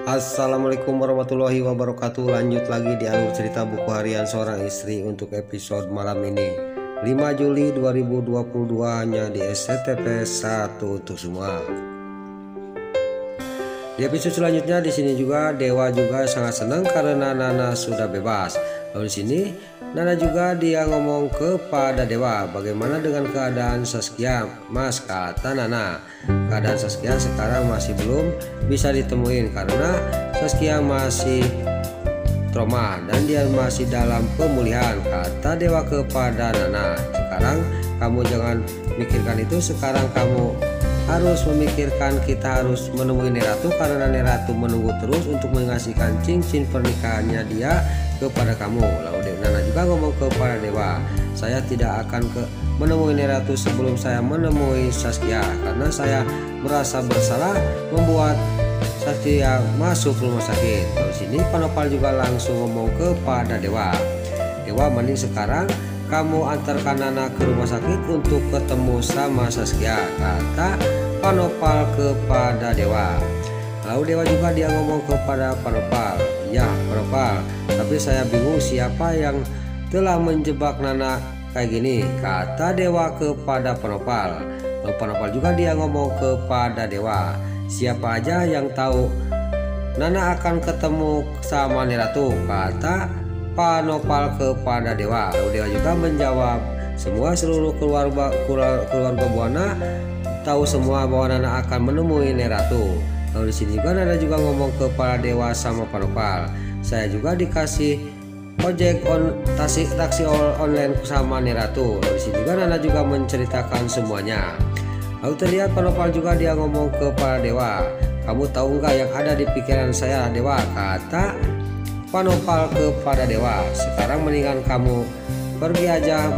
Assalamualaikum warahmatullahi wabarakatuh. Lanjut lagi di alur cerita buku harian seorang istri untuk episode malam ini 5 Juli 2022 hanya di SCTP 1 untuk semua. Di episode selanjutnya di sini juga Dewa juga sangat senang karena Nana sudah bebas. Lalu di sini Nana juga dia ngomong kepada Dewa, bagaimana dengan keadaan Saskia? Mas, kata Nana, keadaan Saskia sekarang masih belum bisa ditemuin karena Saskia masih trauma dan dia masih dalam pemulihan, kata Dewa kepada Nana. Sekarang kamu jangan mikirkan itu, sekarang kamu harus memikirkan kita harus menemui Neratu karena Neratu menunggu terus untuk mengasihkan cincin pernikahannya dia kepada kamu. Lalu Nana juga ngomong kepada Dewa, saya tidak akan menemui Neratu sebelum saya menemui Saskia karena saya merasa bersalah membuat Saskia masuk rumah sakit. Lalu sini Panopal juga langsung ngomong kepada Dewa, Dewa mending sekarang kamu antarkan Nana ke rumah sakit untuk ketemu sama Saskia, kata Panopal kepada Dewa. Lalu Dewa juga dia ngomong kepada Panopal, ya Panopal, tapi saya bingung siapa yang telah menjebak Nana kayak gini, kata Dewa kepada Panopal. Lalu Panopal juga dia ngomong kepada Dewa, siapa aja yang tahu Nana akan ketemu sama Neratu, kata Panopal kepada Dewa. Lalu Dewa juga menjawab, seluruh keluarga Buana tahu semua bahwa Nana akan menemui Neratu. Lalu di sini juga Nana juga ngomong kepada Dewa sama Panopal, saya juga dikasih ojek taksi online sama Neratu. Lalu di sini juga Nana juga menceritakan semuanya. Lalu terlihat Panopal juga dia ngomong kepada Dewa, kamu tahu nggak yang ada di pikiran saya Dewa, kata Panopal kepada Dewa, sekarang mendingan kamu pergi aja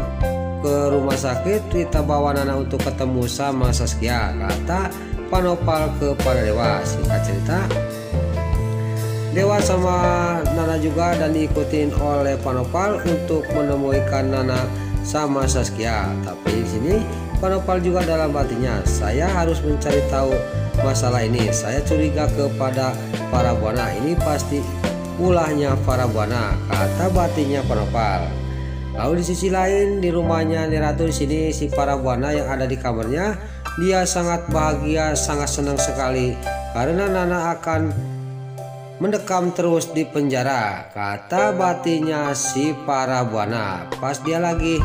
ke rumah sakit, kita bawa Nana untuk ketemu sama Saskia, kata Panopal kepada Dewa. Singkat cerita, Dewa sama Nana juga dan diikutin oleh Panopal untuk menemui Nana sama Saskia. Tapi di sini Panopal juga dalam hatinya, saya harus mencari tahu masalah ini. Saya curiga kepada para Buana, ini pasti ulahnya para Buana, kata batinnya Panopal. Lalu di sisi lain di rumahnya Neratu di sini si para Buana yang ada di kamarnya, dia sangat bahagia, sangat senang sekali karena Nana akan mendekam terus di penjara, kata batinnya si para Buana. Pas dia lagi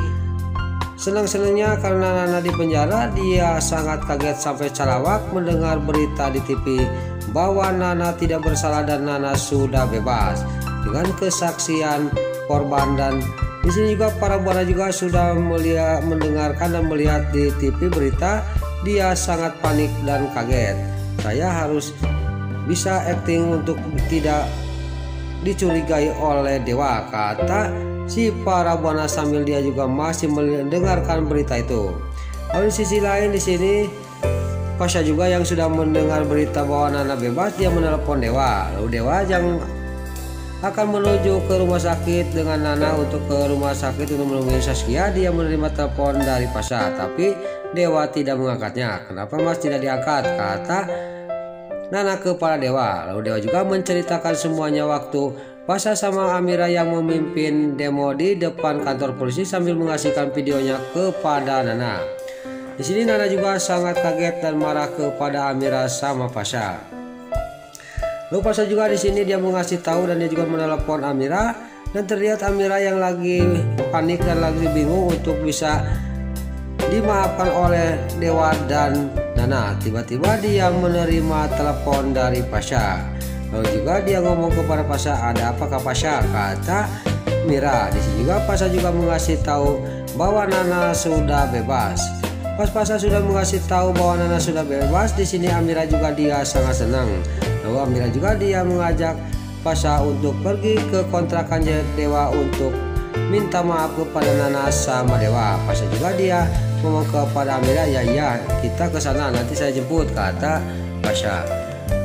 senang-senangnya karena Nana di penjara, dia sangat kaget sampai calawak mendengar berita di TV bahwa Nana tidak bersalah dan Nana sudah bebas dengan kesaksian korban. Dan di sini juga para Buana juga sudah mendengarkan dan melihat di TV berita, dia sangat panik dan kaget. Saya harus bisa acting untuk tidak dicurigai oleh Dewa, kata si para Buana sambil dia juga masih mendengarkan berita itu. Lalu di sisi lain di sini Pasha juga yang sudah mendengar berita bahwa Nana bebas, dia menelepon Dewa. Lalu Dewa yang akan menuju ke rumah sakit dengan Nana untuk ke rumah sakit untuk menemui Saskia, dia menerima telepon dari Pasha, tapi Dewa tidak mengangkatnya. Kenapa Mas tidak diangkat, kata Nana kepada Dewa. Lalu Dewa juga menceritakan semuanya waktu Pasha sama Amira yang memimpin demo di depan kantor polisi sambil mengasihkan videonya kepada Nana. Di sini Nana juga sangat kaget dan marah kepada Amira sama Pasha. Lalu Pasha juga di sini dia mengasih tahu dan dia juga menelepon Amira, dan terlihat Amira yang lagi panik dan lagi bingung untuk bisa dimaafkan oleh Dewa dan Nana. Tiba-tiba dia menerima telepon dari Pasha. Lalu juga dia ngomong kepada Pasha, ada apakah Pasha, kata Mira. Di sini juga Pasha juga mengasih tahu bahwa Nana sudah bebas. Pas Pasha sudah mengasih tahu bahwa Nana sudah bebas, di sini Amira juga dia sangat senang. Lalu Amira juga dia mengajak Pasha untuk pergi ke kontrakan Dewa untuk minta maaf kepada Nana sama Dewa. Pasha juga dia ngomong kepada Amira, ya kita ke sana nanti saya jemput, kata Pasha.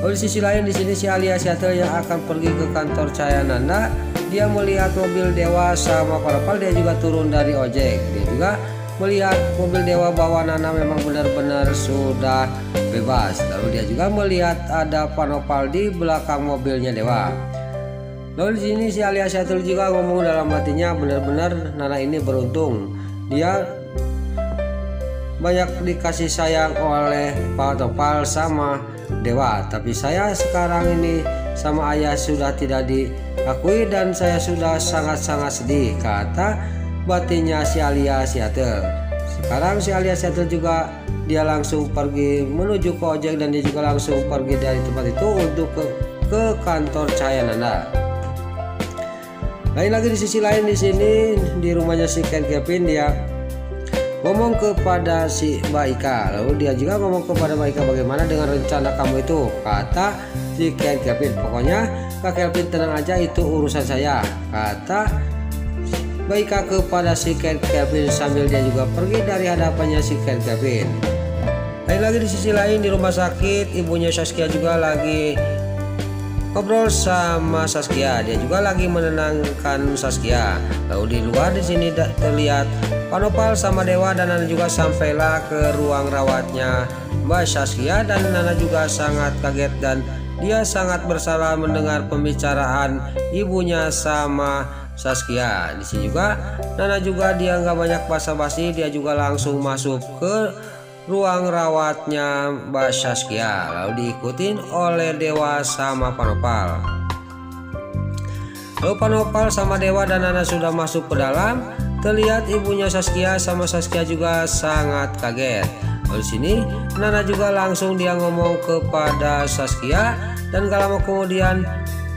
Lalu di sisi lain di sini si Alia Seattle yang akan pergi ke kantor Cahaya Nanda, dia melihat mobil Dewa sama Panopal, dia juga turun dari ojek. Dia juga melihat mobil Dewa bahwa Nana memang benar-benar sudah bebas. Lalu dia juga melihat ada panopal di belakang mobilnya Dewa. Lalu di sini si Alia Syatul juga ngomong dalam hatinya, benar-benar Nana ini beruntung. Dia banyak dikasih sayang oleh panopal sama Dewa, tapi saya sekarang ini sama ayah sudah tidak diakui dan saya sudah sangat-sangat sedih, kata batinnya si Alia Syatul. Sekarang si Alia Syatul juga dia langsung pergi menuju ke ojek dan dia juga langsung pergi dari tempat itu untuk ke kantor Cahaya Nanda. Lain lagi di sisi lain di sini di rumahnya si Ken Kevin, dia ngomong kepada si Mbak Ika. Lalu dia juga ngomong kepada Mbak Ika, bagaimana dengan rencana kamu itu, kata si Ken Kevin. Pokoknya Kak Kelvin tenang aja, itu urusan saya, kata Mbak Ika kepada si Ken Kevin sambil dia juga pergi dari hadapannya si Ken Kevin. Lain lagi di sisi lain di rumah sakit, ibunya Saskia juga lagi ngobrol sama Saskia. Dia juga lagi menenangkan Saskia. Lalu di luar di sini terlihat Panopal sama Dewa dan Nana juga sampailah ke ruang rawatnya Mbak Saskia, dan Nana juga sangat kaget dan dia sangat bersalah mendengar pembicaraan ibunya sama Saskia. Di sini juga Nana juga dia nggak banyak basa-basi, dia juga langsung masuk ke ruang rawatnya Mbak Saskia, lalu diikutin oleh Dewa sama Panopal. Lalu Panopal sama Dewa dan Nana sudah masuk ke dalam. Terlihat ibunya Saskia sama Saskia juga sangat kaget. Lalu sini Nana juga langsung dia ngomong kepada Saskia, dan gak lama kemudian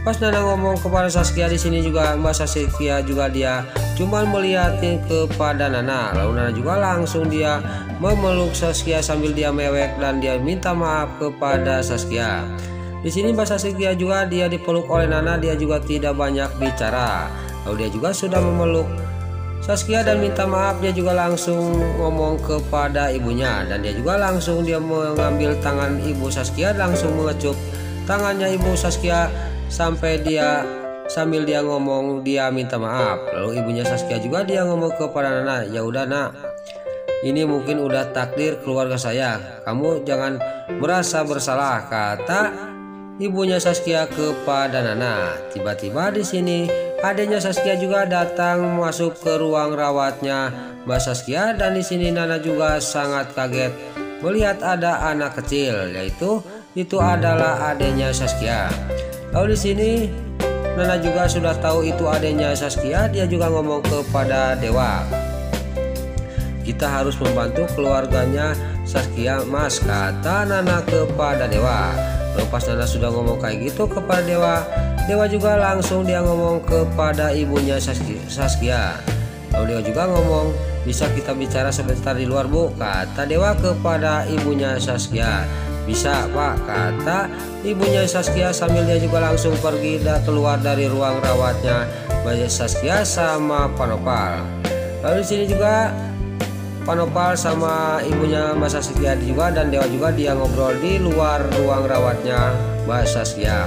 pas Nana ngomong kepada Saskia di sini juga Mbak Saskia juga dia cuman melihatin kepada Nana. Lalu Nana juga langsung dia memeluk Saskia sambil dia mewek dan dia minta maaf kepada Saskia. Di sini Mbak Saskia juga dia dipeluk oleh Nana, dia juga tidak banyak bicara. Lalu dia juga sudah memeluk Saskia dan minta maaf, dia juga langsung ngomong kepada ibunya, dan dia juga langsung dia mengambil tangan ibu Saskia, langsung mengecup tangannya ibu Saskia sampai dia sambil dia ngomong dia minta maaf. Lalu ibunya Saskia juga dia ngomong kepada Nana, ya udah Nak, ini mungkin udah takdir keluarga saya, kamu jangan merasa bersalah, kata ibunya Saskia kepada Nana. Tiba-tiba di sini adanya Saskia juga datang masuk ke ruang rawatnya Mbak Saskia, dan di sini Nana juga sangat kaget melihat ada anak kecil, yaitu itu adalah adanya Saskia. Lalu di sini Nana juga sudah tahu itu adanya Saskia, dia juga ngomong kepada Dewa, kita harus membantu keluarganya Saskia Mas, kata Nana kepada Dewa. Lalu pas Nana sudah ngomong kayak gitu kepada Dewa, Dewa juga langsung dia ngomong kepada ibunya Saskia. Lalu Dewa juga ngomong, bisa kita bicara sebentar di luar Bu, kata Dewa kepada ibunya Saskia. Bisa Pak, kata ibunya Saskia sambil dia juga langsung pergi keluar dari ruang rawatnya Mbak Saskia sama Panopal. Lalu di sini juga Panopal sama ibunya Mbak Saskia juga dan Dewa juga dia ngobrol di luar ruang rawatnya Mbak Saskia.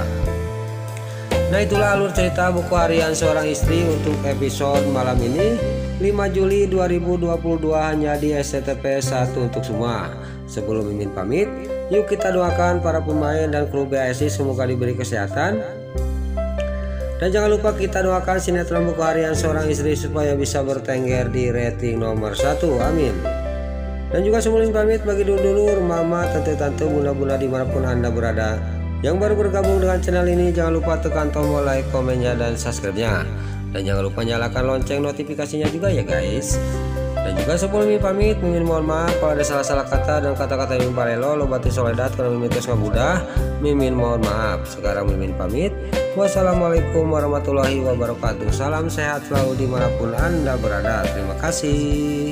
Nah, itulah alur cerita buku harian seorang istri untuk episode malam ini 5 Juli 2022 hanya di SCTP 1 untuk semua. Sebelum Mimin pamit, yuk kita doakan para pemain dan kru BASI semoga diberi kesehatan. Dan jangan lupa kita doakan sinetron buku harian seorang istri supaya bisa bertengger di rating nomor 1. Amin. Dan juga sebelum pamit, bagi dulur-dulur, mama, tante-tante, bunda-bunda dimanapun Anda berada yang baru bergabung dengan channel ini, jangan lupa tekan tombol like, komennya, dan subscribe-nya. Dan jangan lupa nyalakan lonceng notifikasinya juga ya guys. Dan juga sebelum Mimin pamit, Mimin mohon maaf kalau ada salah-salah kata dan kata-kata Mimin parelo, lobati soledat karena Mimin tes ngabudah. Mimin mohon maaf. Sekarang Mimin pamit. Wassalamualaikum warahmatullahi wabarakatuh. Salam sehat selalu dimanapun Anda berada. Terima kasih.